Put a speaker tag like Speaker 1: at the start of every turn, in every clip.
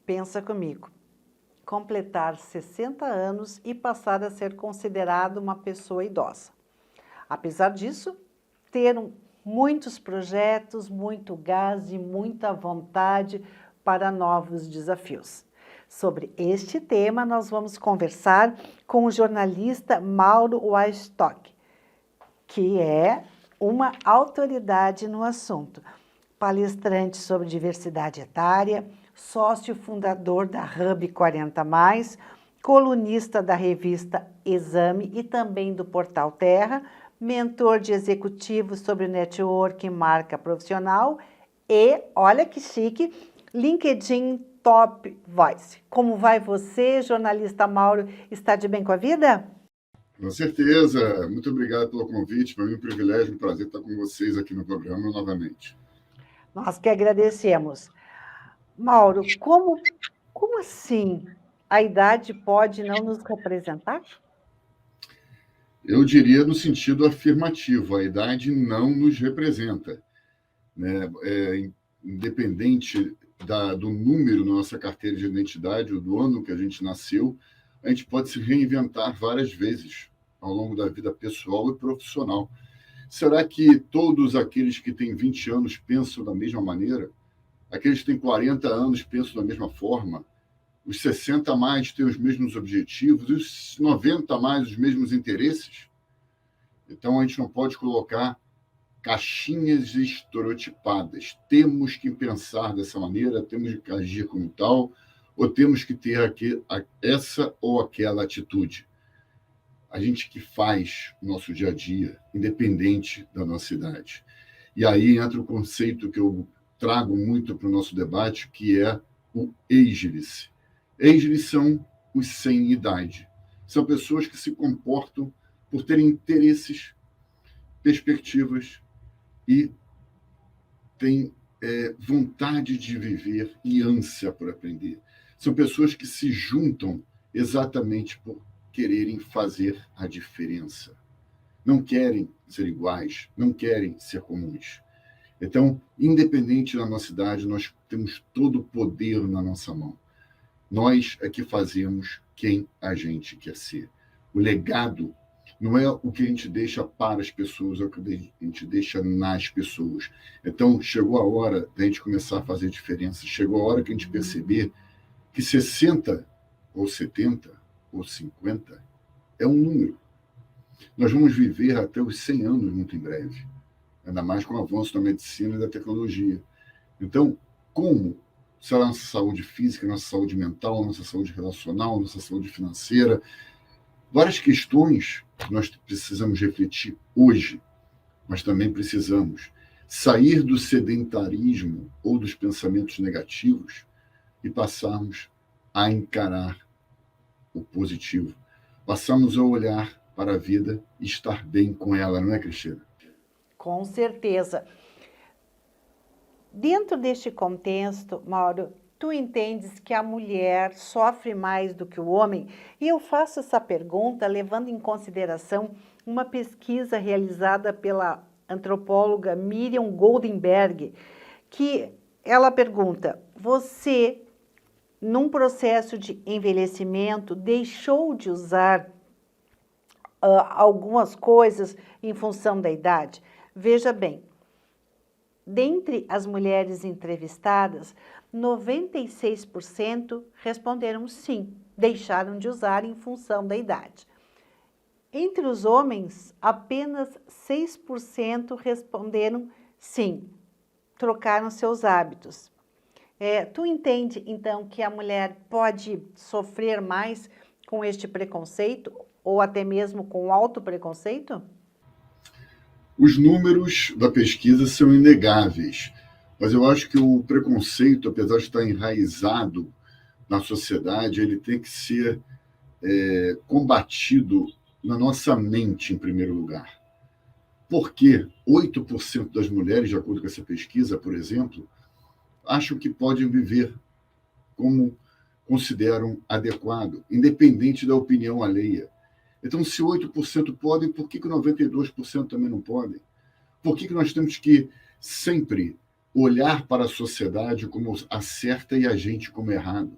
Speaker 1: Pensa comigo. Completar 60 anos e passar a ser considerado uma pessoa idosa. Apesar disso, ter muitos projetos, muito gás e muita vontade para novos desafios. Sobre este tema, nós vamos conversar com o jornalista Mauro Weinstock, que é uma autoridade no assunto. Palestrante sobre diversidade etária, sócio fundador da Hub 40+, colunista da revista Exame e também do Portal Terra, mentor de executivos sobre network e marca profissional e, olha que chique, LinkedIn Top Voice. Como vai você, jornalista Mauro? Está de bem com a vida?
Speaker 2: Com certeza. Muito obrigado pelo convite. Para mim é um privilégio, um prazer estar com vocês aqui no programa novamente.
Speaker 1: Nós que agradecemos. Mauro, como assim a idade pode não nos representar?
Speaker 2: Eu diria no sentido afirmativo, a idade não nos representa, né? Independente do número na nossa carteira de identidade, ou do ano que a gente nasceu, a gente pode se reinventar várias vezes ao longo da vida pessoal e profissional. Será que todos aqueles que têm 20 anos pensam da mesma maneira? Aqueles que têm 40 anos pensam da mesma forma? Os 60 a mais têm os mesmos objetivos, os 90 a mais os mesmos interesses? Então, a gente não pode colocar caixinhas estereotipadas. Temos que pensar dessa maneira, temos que agir como tal, ou temos que ter essa ou aquela atitude. A gente que faz o nosso dia a dia, independente da nossa idade. E aí entra o conceito que eu trago muito para o nosso debate, que é o ageless. Ageless são os sem idade. São pessoas que se comportam por terem interesses, perspectivas e têm vontade de viver e ânsia por aprender. São pessoas que se juntam exatamente por quererem fazer a diferença. Não querem ser iguais, não querem ser comuns. Então, independente da nossa idade, nós temos todo o poder na nossa mão. Nós é que fazemos quem a gente quer ser. O legado não é o que a gente deixa para as pessoas, é o que a gente deixa nas pessoas. Então, chegou a hora da gente começar a fazer diferença. Chegou a hora que a gente perceber que 60 ou 70 ou 50 é um número. Nós vamos viver até os 100 anos muito em breve, ainda mais com o avanço da medicina e da tecnologia. Então, como será a nossa saúde física, nossa saúde mental, nossa saúde relacional, nossa saúde financeira? Várias questões que nós precisamos refletir hoje, mas também precisamos sair do sedentarismo ou dos pensamentos negativos e passarmos a encarar o positivo. Passamos a olhar para a vida e estar bem com ela, não é, Cristina?
Speaker 1: Com certeza. Dentro deste contexto, Mauro, tu entendes que a mulher sofre mais do que o homem? E eu faço essa pergunta levando em consideração uma pesquisa realizada pela antropóloga Miriam Goldenberg, que ela pergunta: você, num processo de envelhecimento, deixou de usar algumas coisas em função da idade? Veja bem, dentre as mulheres entrevistadas, 96% responderam sim, deixaram de usar em função da idade. Entre os homens, apenas 6% responderam sim, trocaram seus hábitos. Tu entende, então, que a mulher pode sofrer mais com este preconceito ou até mesmo com o autopreconceito?
Speaker 2: Os números da pesquisa são inegáveis, mas eu acho que o preconceito, apesar de estar enraizado na sociedade, ele tem que ser combatido na nossa mente, em primeiro lugar. Porque 8% das mulheres, de acordo com essa pesquisa, por exemplo, acham que podem viver como consideram adequado, independente da opinião alheia. Então, se 8% podem, por que 92% também não podem? Por que nós temos que sempre olhar para a sociedade como a certa e a gente como errado.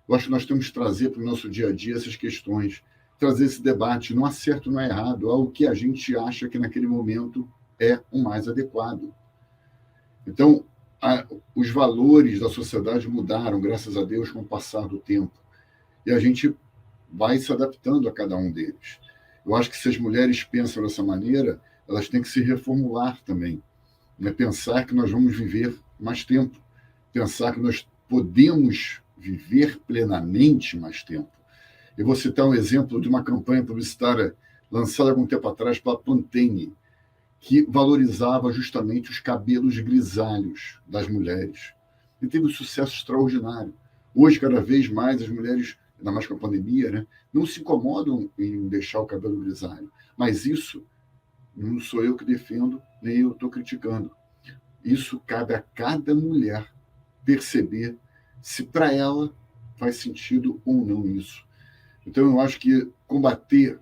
Speaker 2: Eu acho que nós temos que trazer para o nosso dia a dia essas questões, trazer esse debate, não há certo, não há errado, há o que a gente acha que naquele momento é o mais adequado. Então, os valores da sociedade mudaram, graças a Deus, com o passar do tempo. E a gente vai se adaptando a cada um deles. Eu acho que se as mulheres pensam dessa maneira, elas têm que se reformular também. Né? Pensar que nós vamos viver mais tempo. Pensar que nós podemos viver plenamente mais tempo. Eu vou citar um exemplo de uma campanha publicitária lançada algum tempo atrás pela Pantene, que valorizava justamente os cabelos grisalhos das mulheres. E teve um sucesso extraordinário. Hoje, cada vez mais, as mulheres, ainda mais com a pandemia, né, não se incomodam em deixar o cabelo grisalho. Mas isso não sou eu que defendo, nem eu estou criticando. Isso cabe a cada mulher perceber se para ela faz sentido ou não isso. Então, eu acho que combater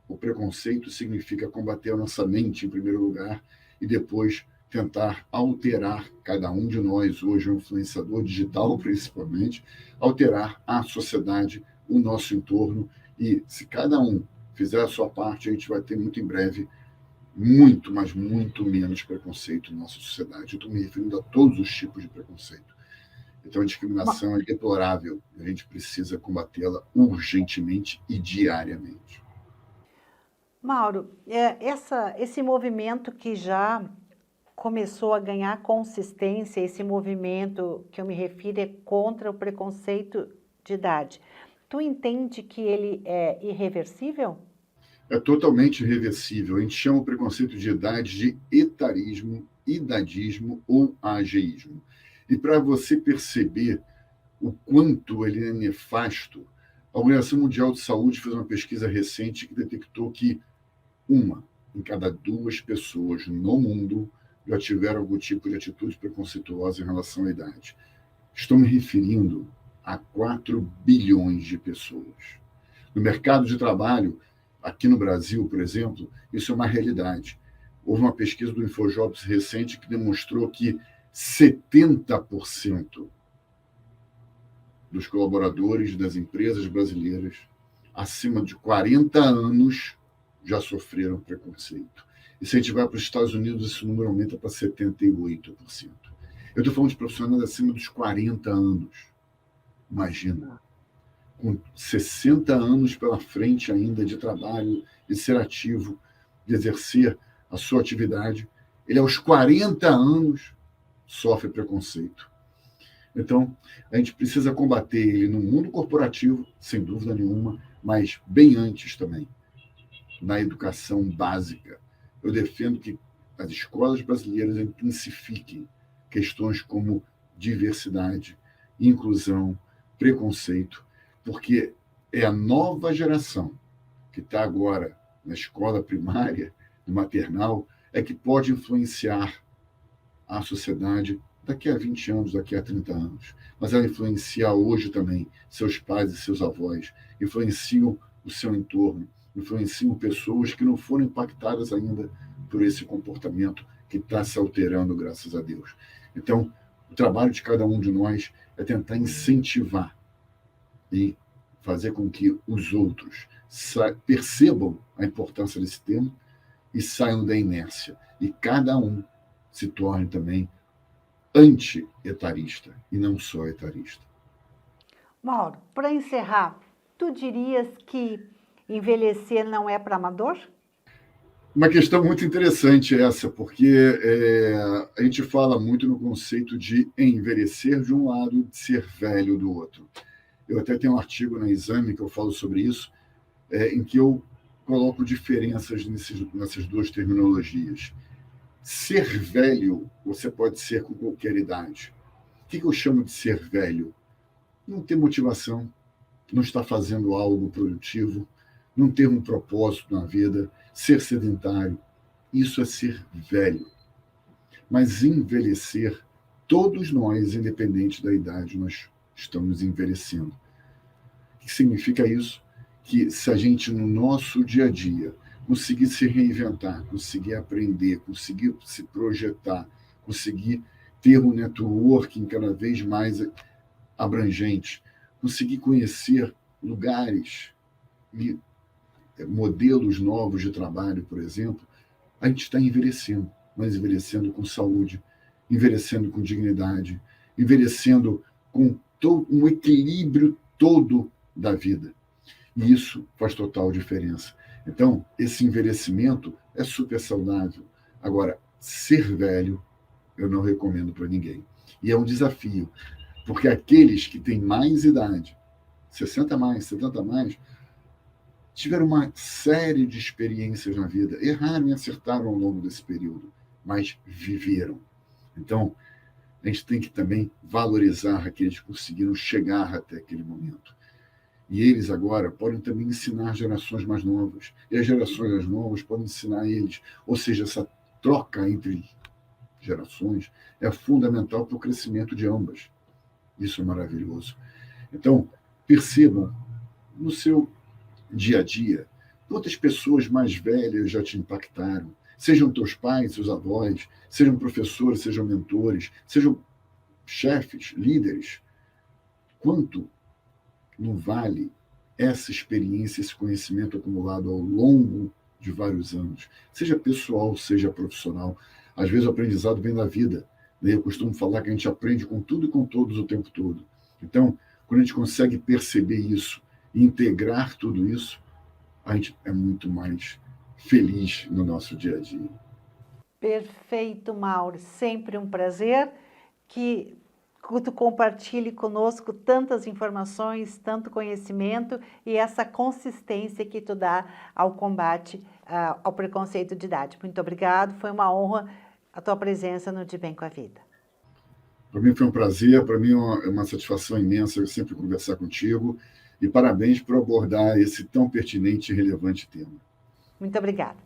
Speaker 2: o preconceito significa combater a nossa mente, em primeiro lugar, e depois tentar alterar cada um de nós, hoje um influenciador digital principalmente, alterar a sociedade, o nosso entorno, e se cada um fizer a sua parte, a gente vai ter muito em breve muito, mas muito menos preconceito na nossa sociedade. Eu estou me referindo a todos os tipos de preconceito. Então, a discriminação é deplorável, a gente precisa combatê-la urgentemente e diariamente.
Speaker 1: Mauro, esse movimento que já começou a ganhar consistência, esse movimento que eu me refiro é contra o preconceito de idade. Tu entende que ele é irreversível?
Speaker 2: É totalmente irreversível. A gente chama o preconceito de idade de etarismo, idadismo ou ageísmo. E para você perceber o quanto ele é nefasto, a Organização Mundial de Saúde fez uma pesquisa recente que detectou que uma em cada duas pessoas no mundo já tiveram algum tipo de atitude preconceituosa em relação à idade. Estou me referindo a 4 bilhões de pessoas. No mercado de trabalho, aqui no Brasil, por exemplo, isso é uma realidade. Houve uma pesquisa do InfoJobs recente que demonstrou que 70% dos colaboradores das empresas brasileiras acima de 40 anos já sofreram preconceito. E se a gente vai para os Estados Unidos, esse número aumenta para 78%. Eu estou falando de profissionais acima dos 40 anos. Imagina, com 60 anos pela frente ainda de trabalho, de ser ativo, de exercer a sua atividade, ele aos 40 anos sofre preconceito. Então, a gente precisa combater ele no mundo corporativo, sem dúvida nenhuma, mas bem antes também, na educação básica. Eu defendo que as escolas brasileiras intensifiquem questões como diversidade, inclusão, preconceito, porque é a nova geração que está agora na escola primária, no maternal, é que pode influenciar a sociedade daqui a 20 anos, daqui a 30 anos. Mas ela influencia hoje também seus pais e seus avós, influenciam o seu entorno, influenciam pessoas que não foram impactadas ainda por esse comportamento que está se alterando, graças a Deus. Então, o trabalho de cada um de nós é tentar incentivar e fazer com que os outros percebam a importância desse tema e saiam da inércia. E cada um se torne também anti-etarista e não só etarista.
Speaker 1: Mauro, para encerrar, tu dirias que envelhecer não é para amador?
Speaker 2: Uma questão muito interessante essa, porque a gente fala muito no conceito de envelhecer de um lado e de ser velho do outro. Eu até tenho um artigo na Exame que eu falo sobre isso, em que eu coloco diferenças nessas duas terminologias. Ser velho, você pode ser com qualquer idade. O que eu chamo de ser velho? Não ter motivação, não estar fazendo algo produtivo, não ter um propósito na vida, ser sedentário. Isso é ser velho. Mas envelhecer, todos nós, independente da idade, nós estamos envelhecendo. O que significa isso? Que se a gente, no nosso dia a dia, conseguir se reinventar, conseguir aprender, conseguir se projetar, conseguir ter um networking cada vez mais abrangente, conseguir conhecer lugares e modelos novos de trabalho, por exemplo, a gente está envelhecendo, mas envelhecendo com saúde, envelhecendo com dignidade, envelhecendo com um equilíbrio todo da vida. E isso faz total diferença. Então, esse envelhecimento é super saudável. Agora, ser velho, eu não recomendo para ninguém. E é um desafio, porque aqueles que têm mais idade, 60 a mais, 70 a mais, tiveram uma série de experiências na vida, erraram e acertaram ao longo desse período, mas viveram. Então, a gente tem que também valorizar aqueles que conseguiram chegar até aquele momento. E eles agora podem também ensinar gerações mais novas, e as gerações mais novas podem ensinar eles. Ou seja, essa troca entre gerações é fundamental para o crescimento de ambas. Isso é maravilhoso. Então, percebam no seu dia a dia quantas pessoas mais velhas já te impactaram. Sejam teus pais, seus avós, sejam professores, sejam mentores, sejam chefes, líderes. Quanto não vale essa experiência, esse conhecimento acumulado ao longo de vários anos, seja pessoal, seja profissional. Às vezes o aprendizado vem da vida. Né? Eu costumo falar que a gente aprende com tudo e com todos o tempo todo. Então, quando a gente consegue perceber isso e integrar tudo isso, a gente é muito mais feliz no nosso dia a dia.
Speaker 1: Perfeito, Mauro. Sempre um prazer que tu compartilhe conosco tantas informações, tanto conhecimento e essa consistência que tu dá ao combate ao preconceito de idade. Muito obrigado, foi uma honra a tua presença no De Bem com a Vida.
Speaker 2: Para mim foi um prazer, para mim é uma satisfação imensa eu sempre conversar contigo e parabéns por abordar esse tão pertinente e relevante tema.
Speaker 1: Muito obrigada.